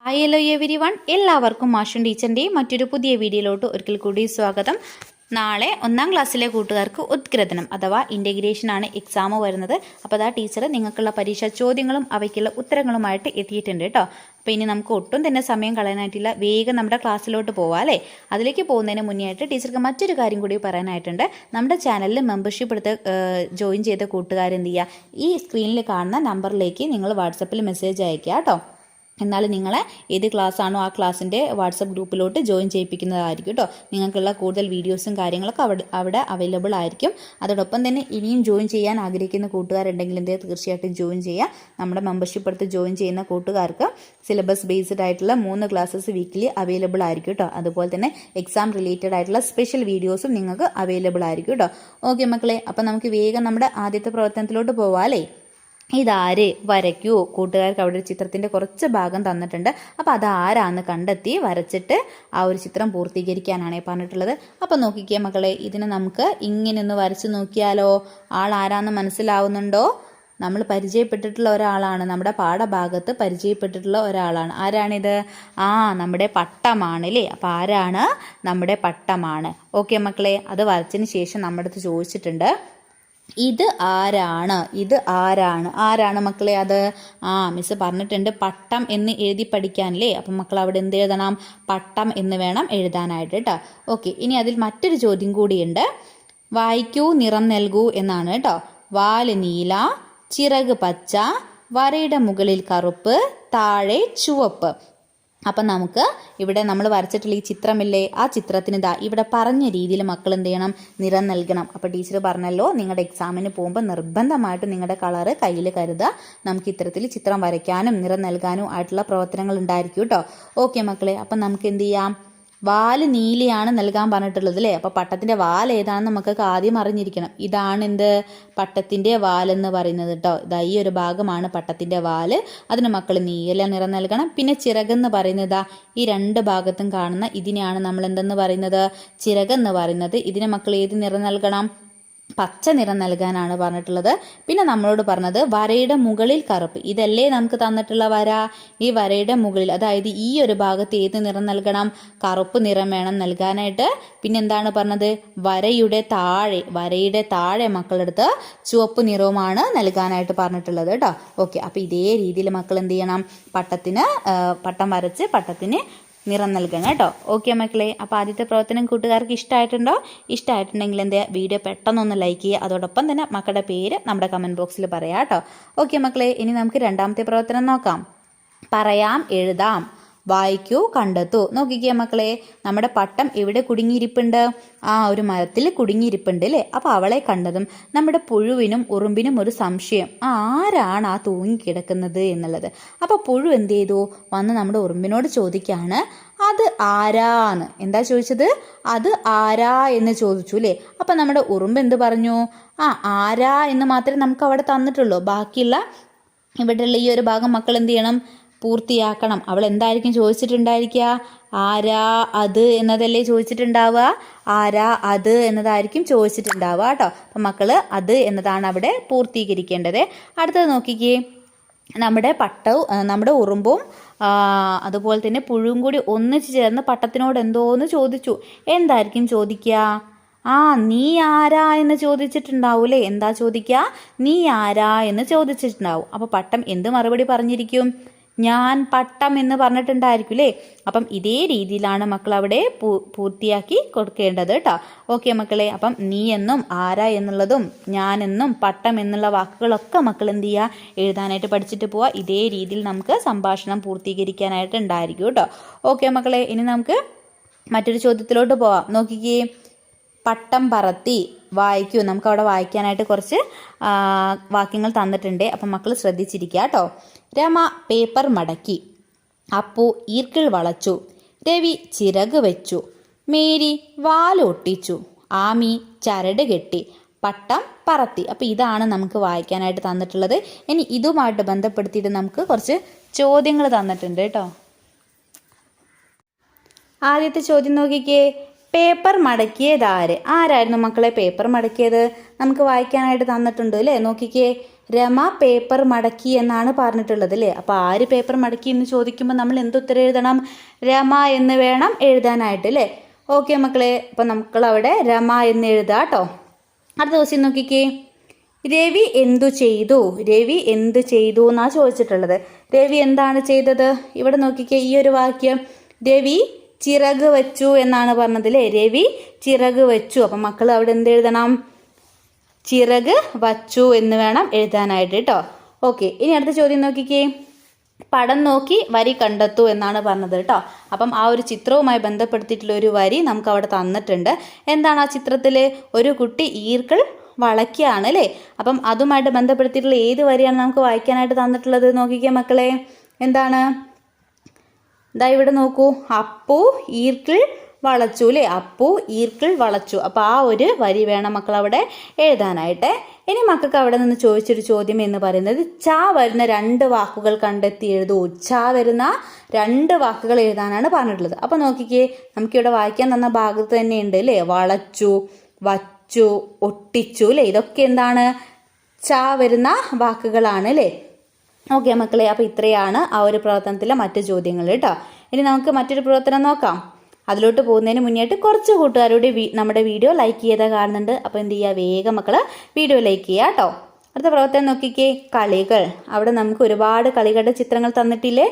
Hello everyone, എല്ലാവർക്കും മാഷും ടീച്ചറിൻ്റെയും മറ്റൊരു പുതിയ വീഡിയോയിലോട്ട് ഒരിക്കൽ കൂടി സ്വാഗതം. നാളെ 1ാം ക്ലാസ്സിലെ കൂട്ടുകാർക്ക് ഉദ്ഗ്രഥനം അഥവാ ഇൻ്റഗ്രേഷൻ ആണ് എക്സാം വരുന്നത്. അപ്പോൾ അതാ ടീച്ചർ നിങ്ങൾക്കുള്ള പരീക്ഷാ ചോദ്യങ്ങളും അവയ്ക്കുള്ള ഉത്തരങ്ങളുമായിട്ട് എത്തിയിട്ടുണ്ട് കേട്ടോ. അപ്പോൾ ഇനി നമുക്ക് ഒട്ടും തന്നെ സമയം കളയാനായിട്ടില്ല, വേഗം നമ്മുടെ ക്ലാസ്സിലോട്ട് പോവാം അല്ലേ. അതിലേക്ക് പോകുന്നതിന് മുന്നേ ആയിട്ട് ടീച്ചർക്ക് മറ്റൊരു കാര്യം കൂടി പറയാനായിട്ടുണ്ട്. നമ്മുടെ ചാനലിൽ മെമ്പർഷിപ്പ് എടുത്ത് ജോയിൻ ചെയ്ത കൂട്ടുകാരെന്ത് ചെയ്യുക, ഈ സ്ക്രീനിൽ കാണുന്ന നമ്പറിലേക്ക് നിങ്ങൾ വാട്സപ്പിൽ മെസ്സേജ് അയയ്ക്കുക കേട്ടോ. എന്നാൽ നിങ്ങളെ ഏത് ക്ലാസ് ആണോ ആ ക്ലാസ്സിൻ്റെ വാട്സപ്പ് ഗ്രൂപ്പിലോട്ട് ജോയിൻ ചെയ്യിപ്പിക്കുന്നതായിരിക്കും കേട്ടോ. നിങ്ങൾക്കുള്ള കൂടുതൽ വീഡിയോസും കാര്യങ്ങളൊക്കെ അവിടെ അവൈലബിൾ ആയിരിക്കും. അതോടൊപ്പം തന്നെ ഇനിയും ജോയിൻ ചെയ്യാൻ ആഗ്രഹിക്കുന്ന കൂട്ടുകാരുണ്ടെങ്കിൽ തീർച്ചയായിട്ടും ജോയിൻ ചെയ്യുക. നമ്മുടെ മെമ്പർഷിപ്പ് എടുത്ത് ജോയിൻ ചെയ്യുന്ന കൂട്ടുകാർക്ക് സിലബസ് ബേസ്ഡ് ആയിട്ടുള്ള 3 ക്ലാസ്സസ് വീക്കിലി അവൈലബിൾ ആയിരിക്കും കേട്ടോ. അതുപോലെ തന്നെ എക്സാം റിലേറ്റഡ് ആയിട്ടുള്ള സ്പെഷ്യൽ വീഡിയോസും നിങ്ങൾക്ക് അവൈലബിൾ ആയിരിക്കും കേട്ടോ. ഓക്കെ മക്കളെ, അപ്പം നമുക്ക് വേഗം നമ്മുടെ ആദ്യത്തെ പ്രവർത്തനത്തിലോട്ട് പോവാം അല്ലേ. ഇതാര് വരയ്ക്കൂ. കൂട്ടുകാർക്ക് അവിടെ ഒരു ചിത്രത്തിൻ്റെ കുറച്ച് ഭാഗം തന്നിട്ടുണ്ട്. അപ്പോൾ അതാരാന്ന് കണ്ടെത്തി വരച്ചിട്ട് ആ ഒരു ചിത്രം പൂർത്തീകരിക്കാനാണ് പറഞ്ഞിട്ടുള്ളത്. അപ്പോൾ നോക്കിക്കേ മക്കളെ, ഇതിനെ നമുക്ക് ഇങ്ങനെ ഒന്ന് വരച്ച് നോക്കിയാലോ. ആൾ ആരാന്ന് മനസ്സിലാവുന്നുണ്ടോ? നമ്മൾ പരിചയപ്പെട്ടിട്ടുള്ള ഒരാളാണ്, നമ്മുടെ പാഠഭാഗത്ത് പരിചയപ്പെട്ടിട്ടുള്ള ഒരാളാണ്. ആരാണിത്? നമ്മുടെ പട്ടമാണ് അല്ലേ. അപ്പോൾ ആരാണ്? നമ്മുടെ പട്ടമാണ്. ഓക്കെ മക്കളെ, അത് വരച്ചതിന് ശേഷം നമ്മുടെ അടുത്ത് ചോദിച്ചിട്ടുണ്ട്, ഇത് ആരാണ്? ഇത് ആരാണ്? ആരാണ് മക്കളെ അത്? മിസ് പറഞ്ഞിട്ടുണ്ട് പട്ടം എന്ന് എഴുതി പഠിക്കാനല്ലേ. അപ്പം മക്കൾ അവിടെ എന്ത് എഴുതണം? പട്ടം എന്ന് വേണം എഴുതാനായിട്ട് കേട്ടോ. ഓക്കെ, ഇനി അതിൽ മറ്റൊരു ചോദ്യം കൂടിയുണ്ട്. വായിക്കൂ, നിറം നൽകൂ എന്നാണ് കേട്ടോ. വാല് നീല, ചിറക് പച്ച, വരയുടെ മുകളിൽ കറുപ്പ്, താഴെ ചുവപ്പ്. അപ്പം നമുക്ക് ഇവിടെ നമ്മൾ വരച്ചിട്ടുള്ള ഈ ചിത്രമില്ലേ, ആ ചിത്രത്തിന് ഇവിടെ പറഞ്ഞ രീതിയിൽ മക്കൾ എന്ത് ചെയ്യണം? നിറം നൽകണം. അപ്പോൾ ടീച്ചർ പറഞ്ഞല്ലോ, നിങ്ങളുടെ എക്സാമിന് പോകുമ്പോൾ നിർബന്ധമായിട്ടും നിങ്ങളുടെ കളറ് കയ്യിൽ കരുതുക. നമുക്ക് ഇത്തരത്തിൽ ചിത്രം വരയ്ക്കാനും നിറം നൽകാനും ആയിട്ടുള്ള പ്രവർത്തനങ്ങൾ ഉണ്ടായിരിക്കും കേട്ടോ. ഓക്കെ മക്കളെ, അപ്പം നമുക്ക് എന്ത് ചെയ്യാം? വാല് നീലയാണ് നൽകാൻ പറഞ്ഞിട്ടുള്ളത് അല്ലേ. അപ്പോൾ പട്ടത്തിൻ്റെ വാൽ ഏതാണെന്ന് നമുക്കൊക്കെ ആദ്യം അറിഞ്ഞിരിക്കണം. ഇതാണ് എന്ത്? പട്ടത്തിൻ്റെ വാലെന്ന് പറയുന്നത് കേട്ടോ. ഇതാ ഈ ഒരു ഭാഗമാണ് പട്ടത്തിൻ്റെ വാല്. അതിന് മക്കൾ നീല നിറം നൽകണം. പിന്നെ ചിറകെന്ന് പറയുന്നത് ഈ 2 ഭാഗത്തും കാണുന്ന ഇതിനെയാണ് നമ്മൾ എന്തെന്ന് പറയുന്നത്? ചിറകെന്ന് പറയുന്നത്. ഇതിന് മക്കൾ ഏത് നിറം നൽകണം? പച്ച നിറം നൽകാനാണ് പറഞ്ഞിട്ടുള്ളത്. പിന്നെ നമ്മളോട് പറഞ്ഞത് വരയുടെ മുകളിൽ കറുപ്പ്. ഇതല്ലേ നമുക്ക് തന്നിട്ടുള്ള വര. ഈ വരയുടെ മുകളിൽ, അതായത് ഈ ഒരു ഭാഗത്ത് ഏത് നിറം നൽകണം? കറുപ്പ് നിറം വേണം നൽകാനായിട്ട്. പിന്നെ എന്താണ് പറഞ്ഞത്? വരയുടെ താഴെ മക്കളെടുത്ത് ചുവപ്പ് നിറവുമാണ് നൽകാനായിട്ട് പറഞ്ഞിട്ടുള്ളത് കേട്ടോ. ഓക്കെ, അപ്പോൾ ഇതേ രീതിയിൽ മക്കൾ എന്ത് ചെയ്യണം? പട്ടം വരച്ച് പട്ടത്തിന് നിറം നൽകണം കേട്ടോ. ഓക്കെ മക്കളെ, അപ്പോൾ ആദ്യത്തെ പ്രവർത്തനം കൂട്ടുകാർക്ക് ഇഷ്ടമായിട്ടുണ്ടോ? ഇഷ്ടമായിട്ടുണ്ടെങ്കിൽ വീഡിയോ പെട്ടെന്നൊന്ന് ലൈക്ക് ചെയ്യുക. അതോടൊപ്പം തന്നെ മക്കളുടെ പേര് നമ്മുടെ കമൻറ്റ് ബോക്സിൽ പറയാം കേട്ടോ. ഓക്കെ മക്കളെ, ഇനി നമുക്ക് രണ്ടാമത്തെ പ്രവർത്തനം നോക്കാം. പറയാം, എഴുതാം. വായിക്കൂ, കണ്ടെത്തൂ. നോക്കിക്കേ മക്കളെ, നമ്മുടെ പട്ടം എവിടെ കുടുങ്ങിയിരിപ്പുണ്ട്? ഒരു മരത്തിൽ കുടുങ്ങിയിരിപ്പുണ്ട് അല്ലേ. അപ്പോൾ അവളെ കണ്ടതും നമ്മുടെ പുഴുവിനും ഉറുമ്പിനും ഒരു സംശയം, ആരാണ് തൂങ്ങിക്കിടക്കുന്നത് എന്നുള്ളത്. അപ്പോൾ പുഴു എന്ത് ചെയ്തു? വന്ന് നമ്മുടെ ഉറുമ്പിനോട് ചോദിക്കുകയാണ്, അത് ആരാന്ന്. എന്താ ചോദിച്ചത്? അത് ആരാ എന്ന് ചോദിച്ചു അല്ലേ. അപ്പം നമ്മുടെ ഉറുമ്പ് എന്ത് പറഞ്ഞു? ആരാ എന്ന് മാത്രമേ നമുക്ക് അവിടെ തന്നിട്ടുള്ളൂ. ബാക്കിയുള്ള ഇവിടെയുള്ള ഈ ഒരു ഭാഗം മക്കൾ എന്ത് ചെയ്യണം? പൂർത്തിയാക്കണം. അവൾ എന്തായിരിക്കും ചോദിച്ചിട്ടുണ്ടായിരിക്കുക? ആരാ അത് എന്നതല്ലേ ചോദിച്ചിട്ടുണ്ടാവുക. ആരാ അത് എന്നതായിരിക്കും ചോദിച്ചിട്ടുണ്ടാവുക കേട്ടോ. അപ്പം മക്കൾ അത് എന്നതാണ് അവിടെ പൂർത്തീകരിക്കേണ്ടത്. അടുത്തത് നോക്കിക്കേ, നമ്മുടെ ഉറുമ്പും അതുപോലെ തന്നെ പുഴുവും കൂടി ഒന്നിച്ച് ചേർന്ന് പട്ടത്തിനോട് എന്തോന്ന് ചോദിച്ചു. എന്തായിരിക്കും ചോദിക്കുക? നീ ആരാ എന്ന് ചോദിച്ചിട്ടുണ്ടാവൂലേ. എന്താ ചോദിക്കുക? നീ ആരാ എന്ന് ചോദിച്ചിട്ടുണ്ടാവും. അപ്പോൾ പട്ടം എന്ത് മറുപടി പറഞ്ഞിരിക്കും? ഞാൻ പട്ടം എന്ന് പറഞ്ഞിട്ടുണ്ടായിരിക്കും അല്ലേ. അപ്പം ഇതേ രീതിയിലാണ് മക്കൾ അവിടെ പൂർത്തിയാക്കി കൊടുക്കേണ്ടത് കേട്ടോ. ഓക്കെ മക്കളെ, അപ്പം നീ എന്നും ആരാ എന്നുള്ളതും ഞാനെന്നും പട്ടം എന്നുള്ള വാക്കുകളൊക്കെ മക്കൾ എന്ത് ചെയ്യുക? എഴുതാനായിട്ട് പഠിച്ചിട്ട് പോവുക. ഇതേ രീതിയിൽ നമുക്ക് സംഭാഷണം പൂർത്തീകരിക്കാനായിട്ട് ഉണ്ടായിരിക്കും കേട്ടോ. ഓക്കെ മക്കളെ, ഇനി നമുക്ക് മറ്റൊരു ചോദ്യത്തിലോട്ട് പോവാം. നോക്കിക്കേ, പട്ടം പറത്തി. വായിക്കൂ. നമുക്ക് അവിടെ വായിക്കാനായിട്ട് കുറച്ച് വാക്യങ്ങൾ തന്നിട്ടുണ്ട്. അപ്പം മക്കൾ ശ്രദ്ധിച്ചിരിക്കുക കേട്ടോ. രമ പേപ്പർ മടക്കി, അപ്പു ഈർക്കിൾ വളച്ചു, രവി ചിറക് വെച്ചു, മേരി വാലൊട്ടിച്ചു, ആമി ചരട് കെട്ടി, പട്ടം പറത്തി. അപ്പോൾ ഇതാണ് നമുക്ക് വായിക്കാനായിട്ട് തന്നിട്ടുള്ളത്. ഇനി ഇതുമായിട്ട് ബന്ധപ്പെടുത്തിയിട്ട് നമുക്ക് കുറച്ച് ചോദ്യങ്ങൾ തന്നിട്ടുണ്ട് കേട്ടോ. ആദ്യത്തെ ചോദ്യം നോക്കിക്കേ, പേപ്പർ മടക്കിയതാര്? ആരായിരുന്നു മക്കളെ പേപ്പർ മടക്കിയത്? നമുക്ക് വായിക്കാനായിട്ട് തന്നിട്ടുണ്ട് അല്ലേ. നോക്കിക്കേ, രമ പേപ്പർ മടക്കി എന്നാണ് പറഞ്ഞിട്ടുള്ളത് അല്ലേ. അപ്പോൾ ആര് പേപ്പർ മടക്കി എന്ന് ചോദിക്കുമ്പോൾ നമ്മൾ എന്തുത്തരം എഴുതണം? രമ എന്ന് വേണം എഴുതാനായിട്ട് അല്ലേ. ഓക്കെ മക്കളെ, അപ്പോൾ നമുക്കവിടെ രമ എന്ന് എഴുതാം കേട്ടോ. അടുത്ത ദിവസം നോക്കിക്കേ, രവി എന്തു ചെയ്തു? രവി എന്ത് ചെയ്തു എന്നാണ് ചോദിച്ചിട്ടുള്ളത്. രവി എന്താണ് ചെയ്തത്? ഇവിടെ നോക്കിക്കേ, ഈ ഒരു വാക്യം രവി ചിറക് വെച്ചു എന്നാണ് പറഞ്ഞത് അല്ലേ. രവി ചിറക് വെച്ചു. അപ്പം മക്കൾ അവിടെ എന്ത് എഴുതണം? ചിറക് വച്ചു എന്ന് വേണം എഴുതാനായിട്ട് കേട്ടോ. ഓക്കെ, ഇനി അടുത്ത ചോദ്യം നോക്കിക്കേ, പടം നോക്കി വരി കണ്ടെത്തൂ എന്നാണ് പറഞ്ഞത് കേട്ടോ. അപ്പം ആ ഒരു ചിത്രവുമായി ബന്ധപ്പെടുത്തിയിട്ടുള്ള ഒരു വരി നമുക്ക് അവിടെ തന്നിട്ടുണ്ട്. എന്താണ് ആ ചിത്രത്തിൽ? ഒരു കുട്ടി ഈർക്കിൾ വളയ്ക്കുകയാണ് അല്ലേ. അപ്പം അതുമായിട്ട് ബന്ധപ്പെടുത്തിയിട്ടുള്ള ഏത് വരിയാണ് നമുക്ക് വായിക്കാനായിട്ട് തന്നിട്ടുള്ളത്? നോക്കിക്കേ മക്കളെ, എന്താണ്? ഇതാ ഇവിടെ നോക്കൂ, അപ്പു ഈർക്കിൾ വളച്ചു അല്ലേ. അപ്പു ഈർക്കിൾ വളച്ചു. അപ്പോൾ ആ ഒരു വരി വേണം മക്കൾ അവിടെ എഴുതാനായിട്ട്. ഇനി മക്കൾക്ക് അവിടെ നിന്ന് ചോദിച്ചൊരു ചോദ്യം എന്ന് പറയുന്നത്, ച വരുന്ന 2 വാക്കുകൾ കണ്ടെത്തി എഴുതൂ. ച വരുന്ന 2 വാക്കുകൾ എഴുതാനാണ് പറഞ്ഞിട്ടുള്ളത്. അപ്പോൾ നോക്കിക്കേ, നമുക്കിവിടെ വായിക്കാൻ തന്ന ഭാഗത്ത് തന്നെ ഉണ്ട് അല്ലേ. വളച്ചു, വച്ചു, ഒട്ടിച്ചു അല്ലേ. ഇതൊക്കെ എന്താണ്? ച വരുന്ന വാക്കുകളാണ് അല്ലേ. ഓക്കെ മക്കളെ, അപ്പോൾ ഇത്രയാണ് ആ ഒരു പ്രവർത്തനത്തിലെ മറ്റു ചോദ്യങ്ങൾ കേട്ടോ. ഇനി നമുക്ക് മറ്റൊരു പ്രവർത്തനം നോക്കാം. അതിലോട്ട് പോകുന്നതിന് മുന്നേയായിട്ട് കുറച്ച് കൂട്ടുകാരോട് നമ്മുടെ വീഡിയോ ലൈക്ക് ചെയ്താൽ കാണുന്നുണ്ട്. അപ്പോൾ എന്ത് ചെയ്യുക, വേഗം മക്കൾ വീഡിയോ ലൈക്ക് ചെയ്യുക കേട്ടോ. അടുത്ത പ്രവർത്തനം നോക്കിക്കേ, കളികൾ. അവിടെ നമുക്ക് ഒരുപാട് കളികളുടെ ചിത്രങ്ങൾ തന്നിട്ടില്ലേ.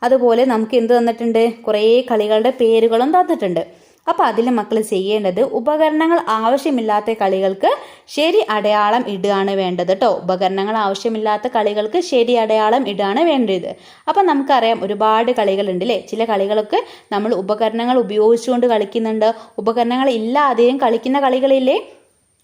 അതുപോലെ നമുക്ക് എന്ത് തന്നിട്ടുണ്ട്? കുറേ കളികളുടെ പേരുകളും തന്നിട്ടുണ്ട്. അപ്പോൾ അതിൽ മക്കൾ ചെയ്യേണ്ടത്, ഉപകരണങ്ങൾ ആവശ്യമില്ലാത്ത കളികൾക്ക് ശരി അടയാളം ഇടുകയാണ് വേണ്ടത് കേട്ടോ. ഉപകരണങ്ങൾ ആവശ്യമില്ലാത്ത കളികൾക്ക് ശരി അടയാളം ഇടുകയാണ് വേണ്ടത്. അപ്പം നമുക്കറിയാം ഒരുപാട് കളികളുണ്ട് അല്ലേ. ചില കളികളൊക്കെ നമ്മൾ ഉപകരണങ്ങൾ ഉപയോഗിച്ചുകൊണ്ട് കളിക്കുന്നുണ്ട്, ഉപകരണങ്ങൾ ഇല്ലാതെയും കളിക്കുന്ന കളികളില്ലേ.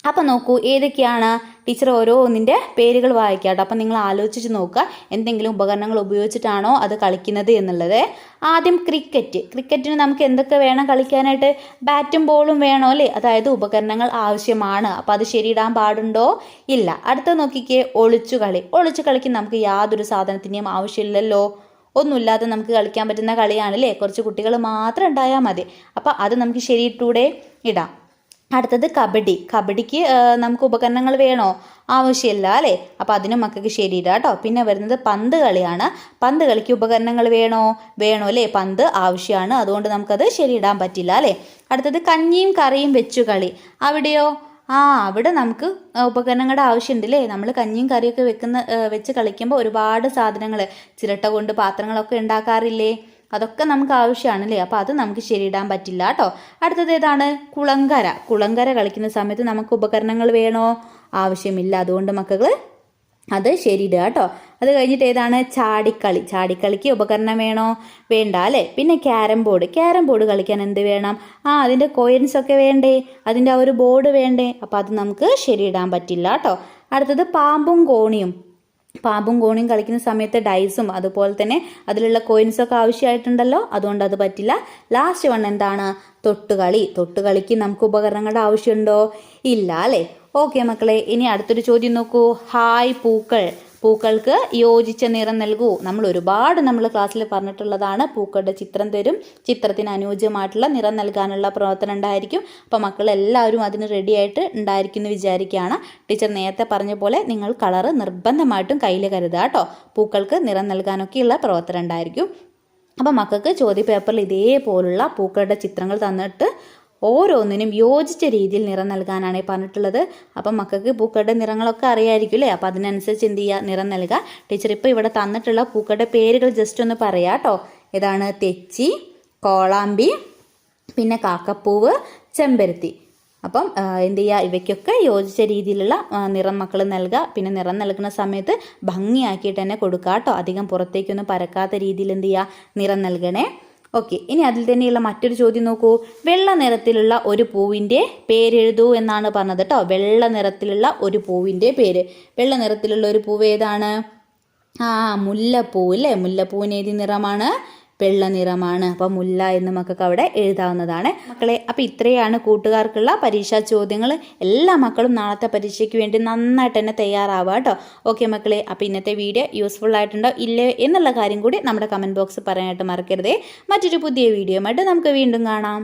അപ്പം നോക്കൂ, ഏതൊക്കെയാണ്? ടീച്ചർ ഓരോന്നിൻ്റെ പേരുകൾ വായിക്കാം കേട്ടോ. അപ്പം നിങ്ങൾ ആലോചിച്ച് നോക്കുക, എന്തെങ്കിലും ഉപകരണങ്ങൾ ഉപയോഗിച്ചിട്ടാണോ അത് കളിക്കുന്നത് എന്നുള്ളത്. ആദ്യം ക്രിക്കറ്റിന് നമുക്ക് എന്തൊക്കെ വേണം കളിക്കാനായിട്ട്? ബാറ്റും ബോളും വേണോ അല്ലേ. അതായത് ഉപകരണങ്ങൾ ആവശ്യമാണ്. അപ്പം അത് ശരിയിടാൻ പാടുണ്ടോ? ഇല്ല. അടുത്ത നോക്കിക്കേ, ഒളിച്ചു കളിക്ക് നമുക്ക് യാതൊരു സാധനത്തിൻ്റെയും ആവശ്യമില്ലല്ലോ. ഒന്നുമില്ലാതെ നമുക്ക് കളിക്കാൻ പറ്റുന്ന കളിയാണല്ലേ. കുറച്ച് കുട്ടികൾ മാത്രം ഉണ്ടായാൽ മതി. അപ്പം അത് നമുക്ക് ശരിയിട്ടൂടെ ഇടാം. അടുത്തത് കബഡിക്ക് നമുക്ക് ഉപകരണങ്ങൾ വേണോ? ആവശ്യമില്ല അല്ലേ. അപ്പോൾ അതിനും മക്കൾക്ക് ശരിയില്ല കേട്ടോ. പിന്നെ വരുന്നത് പന്ത് കളിയാണ്. പന്ത് കളിക്ക് ഉപകരണങ്ങൾ വേണോ അല്ലേ. പന്ത് ആവശ്യമാണ്, അതുകൊണ്ട് നമുക്കത് ശരിയിടാൻ പറ്റില്ല അല്ലേ. അടുത്തത് കഞ്ഞിയും കറിയും വെച്ചു കളി. അവിടെയോ? അവിടെ നമുക്ക് ഉപകരണങ്ങളുടെ ആവശ്യമുണ്ട് അല്ലേ. നമ്മൾ കഞ്ഞിയും കറിയൊക്കെ വെച്ച് കളിക്കുമ്പോൾ ഒരുപാട് സാധനങ്ങൾ, ചിരട്ട കൊണ്ട് പാത്രങ്ങളൊക്കെ ഉണ്ടാക്കാറില്ലേ. അതൊക്കെ നമുക്ക് ആവശ്യമാണല്ലേ. അപ്പോൾ അത് നമുക്ക് ശരിയിടാൻ പറ്റില്ല കേട്ടോ. അടുത്തത് ഏതാണ്? കുളങ്കര കളിക്കുന്ന സമയത്ത് നമുക്ക് ഉപകരണങ്ങൾ വേണോ? ആവശ്യമില്ല, അതുകൊണ്ട് മക്കൾ അത് ശരിയിടുക കേട്ടോ. അത് കഴിഞ്ഞിട്ട് ഏതാണ്? ചാടിക്കളിക്ക് ഉപകരണം വേണോ? വേണ്ട അല്ലേ. പിന്നെ ക്യാരം ബോർഡ് കളിക്കാൻ എന്ത് വേണം? അതിൻ്റെ കോയിൻസ് ഒക്കെ വേണ്ടേ, അതിൻ്റെ ആ ഒരു ബോർഡ് വേണ്ടേ. അപ്പോൾ അത് നമുക്ക് ശരിയിടാൻ പറ്റില്ല കേട്ടോ. അടുത്തത് പാമ്പും കോണിയും കളിക്കുന്ന സമയത്ത് ഡൈസും അതുപോലെ തന്നെ അതിലുള്ള കോയിൻസൊക്കെ ആവശ്യമായിട്ടുണ്ടല്ലോ, അതുകൊണ്ട് അത് പറ്റില്ല. ലാസ്റ്റ് വൺ എന്താണ്? തൊട്ടുകളിക്ക് നമുക്ക് ഉപകരണങ്ങളുടെ ആവശ്യമുണ്ടോ? ഇല്ല അല്ലേ. ഓക്കെ മക്കളെ, ഇനി അടുത്തൊരു ചോദ്യം നോക്കൂ. ഹായ് പൂക്കൾക്ക് യോജിച്ച നിറം നൽകൂ. നമ്മൾ ക്ലാസ്സിൽ പറഞ്ഞിട്ടുള്ളതാണ്. പൂക്കളുടെ ചിത്രം തരും, ചിത്രത്തിന് അനുയോജ്യമായിട്ടുള്ള നിറം നൽകാനുള്ള പ്രവർത്തനം ഉണ്ടായിരിക്കും. അപ്പോൾ മക്കൾ എല്ലാവരും അതിന് റെഡി ആയിട്ട് ഉണ്ടായിരിക്കും എന്ന് വിചാരിക്കുകയാണ്. ടീച്ചർ നേരത്തെ പറഞ്ഞ പോലെ നിങ്ങൾ കളറ് നിർബന്ധമായിട്ടും കയ്യിൽ കരുതുക കേട്ടോ. പൂക്കൾക്ക് നിറം നൽകാനൊക്കെയുള്ള പ്രവർത്തനം ഉണ്ടായിരിക്കും. അപ്പോൾ മക്കൾക്ക് ചോദ്യപേപ്പറിൽ ഇതേപോലുള്ള പൂക്കളുടെ ചിത്രങ്ങൾ തന്നിട്ട് ഓരോന്നിനും യോജിച്ച രീതിയിൽ നിറം നൽകാനാണ് പറഞ്ഞിട്ടുള്ളത്. അപ്പം മക്കൾക്ക് പൂക്കളുടെ നിറങ്ങളൊക്കെ അറിയായിരിക്കും അല്ലേ. അപ്പോൾ അതിനനുസരിച്ച് എന്ത് ചെയ്യുക? നിറം നൽകുക. ടീച്ചർ ഇപ്പോൾ ഇവിടെ തന്നിട്ടുള്ള പൂക്കളുടെ പേരുകൾ ജസ്റ്റ് ഒന്ന് പറയാം കേട്ടോ. ഏതാണ്? തെച്ചി, കോളാമ്പി, പിന്നെ കാക്കപ്പൂവ്, ചെമ്പരത്തി. അപ്പം എന്ത് ചെയ്യുക? ഇവയ്ക്കൊക്കെ യോജിച്ച രീതിയിലുള്ള നിറം മക്കൾ നൽകുക. പിന്നെ നിറം നൽകുന്ന സമയത്ത് ഭംഗിയാക്കിയിട്ട് തന്നെ കൊടുക്കുക കേട്ടോ. അധികം പുറത്തേക്കൊന്നും പരക്കാത്ത രീതിയിൽ എന്ത് ചെയ്യുക? നിറം നൽകണേ. ഓക്കെ, ഇനി അതിൽ തന്നെയുള്ള മറ്റൊരു ചോദ്യം നോക്കൂ. വെള്ള നിറത്തിലുള്ള ഒരു പൂവിൻ്റെ പേരെഴുതൂ എന്നാണ് പറഞ്ഞത് കേട്ടോ. വെള്ള നിറത്തിലുള്ള ഒരു പൂവിൻ്റെ പേര്. വെള്ള നിറത്തിലുള്ള ഒരു പൂവ് ഏതാണ്? മുല്ലപ്പൂവ് അല്ലേ. മുല്ലപ്പൂവിന് ഏത് നിറമാണ്? വെള്ള നിറമാണ്. അപ്പോൾ മുല്ല എന്ന് മക്കൾക്ക് അവിടെ എഴുതാവുന്നതാണ് മക്കളെ. അപ്പോൾ ഇത്രയാണ് കൂട്ടുകാർക്കുള്ള പരീക്ഷാ ചോദ്യങ്ങൾ. എല്ലാ മക്കളും നാളത്തെ പരീക്ഷയ്ക്ക് വേണ്ടി നന്നായിട്ട് തന്നെ തയ്യാറാവുക കേട്ടോ. ഓക്കെ മക്കളെ, അപ്പോൾ ഇന്നത്തെ വീഡിയോ യൂസ്ഫുൾ ആയിട്ടുണ്ടോ ഇല്ലേ എന്നുള്ള കാര്യം കൂടി നമ്മുടെ കമൻറ്റ് ബോക്സ് പറയാനായിട്ട് മറക്കരുതേ. മറ്റൊരു പുതിയ വീഡിയോയുമായിട്ട് നമുക്ക് വീണ്ടും കാണാം.